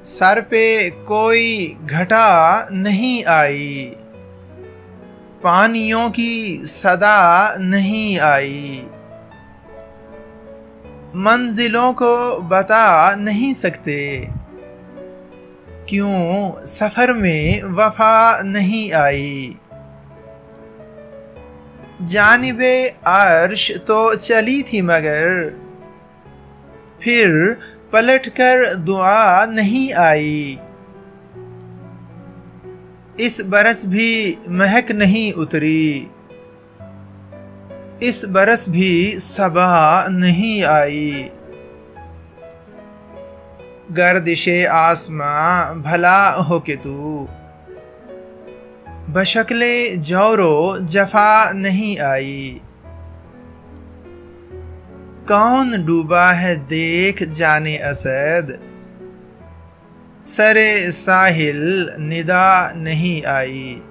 Sir पे कोई घटा नहीं आई, पानियों की सदा नहीं आई। मंजिलों को बता नहीं सकते, क्यों सफर में वफा नहीं आई। जानिबे अर्श तो चली थी मगर फिर पलटकर दुआ नहीं आई। इस बरस भी महक नहीं उतरी, इस बरस भी सबा नहीं आई। गर्दिशे आसमां भला हो के तू, बशक्ले जौरो जफा नहीं आई। कौन डूबा है देख जाने असद, सरे साहिल निदा नहीं आई।